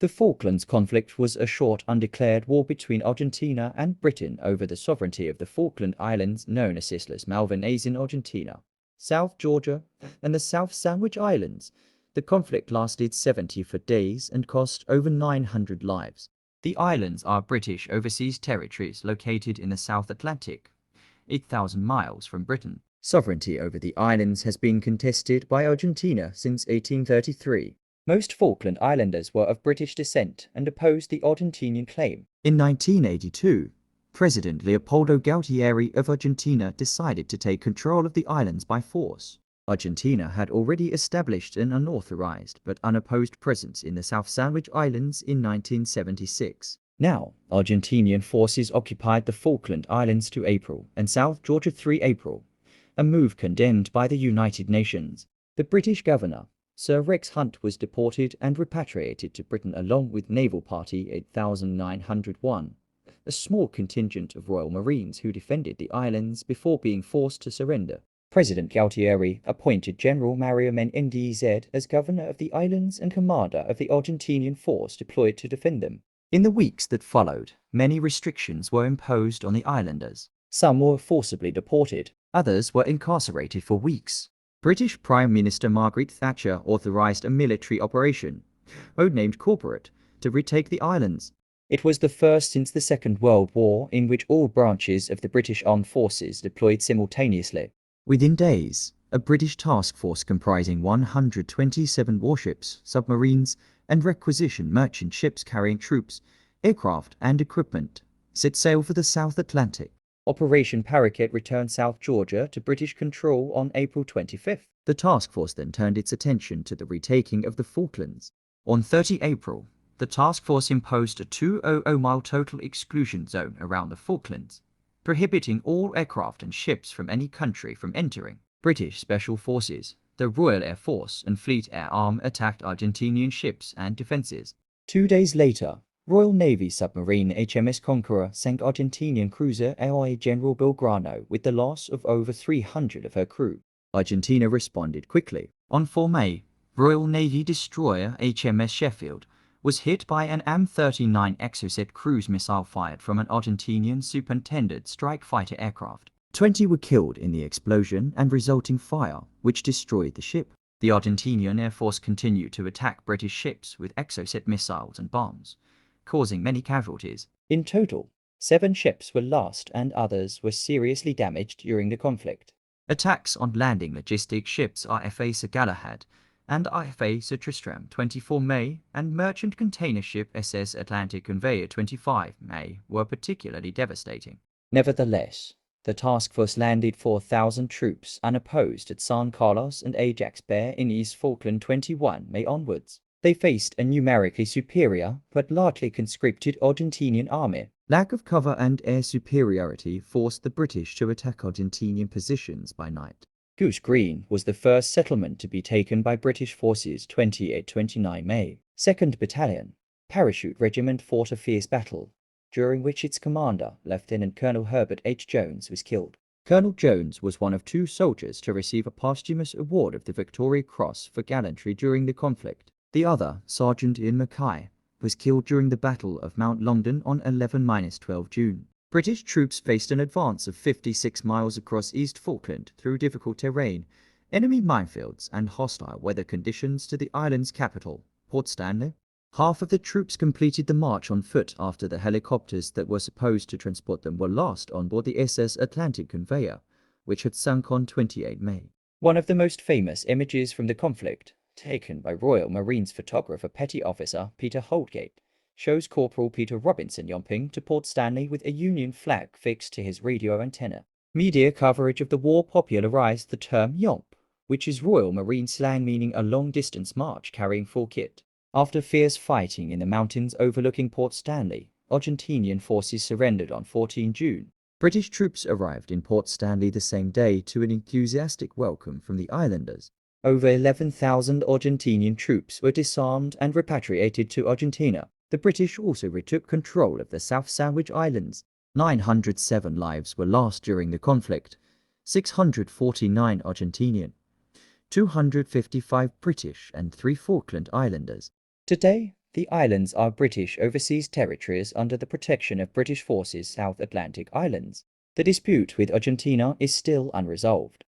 The Falklands conflict was a short undeclared war between Argentina and Britain over the sovereignty of the Falkland Islands, known as Islas Malvinas in Argentina, South Georgia, and the South Sandwich Islands. The conflict lasted 74 days and cost over 900 lives. The islands are British overseas territories located in the South Atlantic, 8,000 miles from Britain. Sovereignty over the islands has been contested by Argentina since 1833. Most Falkland Islanders were of British descent and opposed the Argentinian claim. In 1982, President Leopoldo Galtieri of Argentina decided to take control of the islands by force. Argentina had already established an unauthorized but unopposed presence in the South Sandwich Islands in 1976. Now, Argentinian forces occupied the Falkland Islands 2 April and South Georgia 3 April, a move condemned by the United Nations. The British governor, Sir Rex Hunt, was deported and repatriated to Britain along with Naval Party 8901, a small contingent of Royal Marines who defended the islands before being forced to surrender. President Galtieri appointed General Mario Menendez as governor of the islands and commander of the Argentinian force deployed to defend them. In the weeks that followed, many restrictions were imposed on the islanders. Some were forcibly deported, others were incarcerated for weeks. British Prime Minister Margaret Thatcher authorized a military operation, named Corporate, to retake the islands. It was the first since the Second World War in which all branches of the British Armed Forces deployed simultaneously. Within days, a British task force comprising 127 warships, submarines, and requisition merchant ships carrying troops, aircraft, and equipment set sail for the South Atlantic. Operation Parakeet returned South Georgia to British control on April 25. The task force then turned its attention to the retaking of the Falklands. On 30 April, the task force imposed a 200-mile total exclusion zone around the Falklands, prohibiting all aircraft and ships from any country from entering. British Special Forces, the Royal Air Force and Fleet Air Arm attacked Argentinian ships and defences. 2 days later, Royal Navy submarine HMS Conqueror sank Argentinian cruiser AIA General Belgrano with the loss of over 300 of her crew. Argentina responded quickly. On 4 May, Royal Navy destroyer HMS Sheffield was hit by an M39 Exocet cruise missile fired from an Argentinian superintended strike fighter aircraft. 20 were killed in the explosion and resulting fire, which destroyed the ship. The Argentinian Air Force continued to attack British ships with Exocet missiles and bombs, causing many casualties. In total, 7 ships were lost and others were seriously damaged during the conflict. Attacks on landing logistics ships RFA Sir Galahad and RFA Sir Tristram 24 May and merchant container ship SS Atlantic Conveyor 25 May were particularly devastating. Nevertheless, the task force landed 4,000 troops unopposed at San Carlos and Ajax Bay in East Falkland 21 May onwards. They faced a numerically superior but largely conscripted Argentinian army. Lack of cover and air superiority forced the British to attack Argentinian positions by night. Goose Green was the first settlement to be taken by British forces 28-29 May. 2nd Battalion, Parachute Regiment fought a fierce battle, during which its commander, Lieutenant Colonel Herbert H. Jones, was killed. Colonel Jones was one of 2 soldiers to receive a posthumous award of the Victoria Cross for gallantry during the conflict. The other, Sergeant Ian Mackay, was killed during the Battle of Mount Longdon on 11-12 June. British troops faced an advance of 56 miles across East Falkland through difficult terrain, enemy minefields, and hostile weather conditions to the island's capital, Port Stanley. Half of the troops completed the march on foot after the helicopters that were supposed to transport them were lost on board the SS Atlantic Conveyor, which had sunk on 28 May. One of the most famous images from the conflict, taken by Royal Marines photographer Petty Officer Peter Holtgate, shows Corporal Peter Robinson yomping to Port Stanley with a Union flag fixed to his radio antenna. Media coverage of the war popularized the term yomp, which is Royal Marine slang meaning a long-distance march carrying full kit. After fierce fighting in the mountains overlooking Port Stanley, Argentinian forces surrendered on 14 June. British troops arrived in Port Stanley the same day to an enthusiastic welcome from the islanders. Over 11,000 Argentinian troops were disarmed and repatriated to Argentina. The British also retook control of the South Sandwich Islands. 907 lives were lost during the conflict, 649 Argentinian, 255 British and 3 Falkland Islanders. Today, The islands are British overseas territories under the protection of British forces South Atlantic Islands. The dispute with Argentina is still unresolved.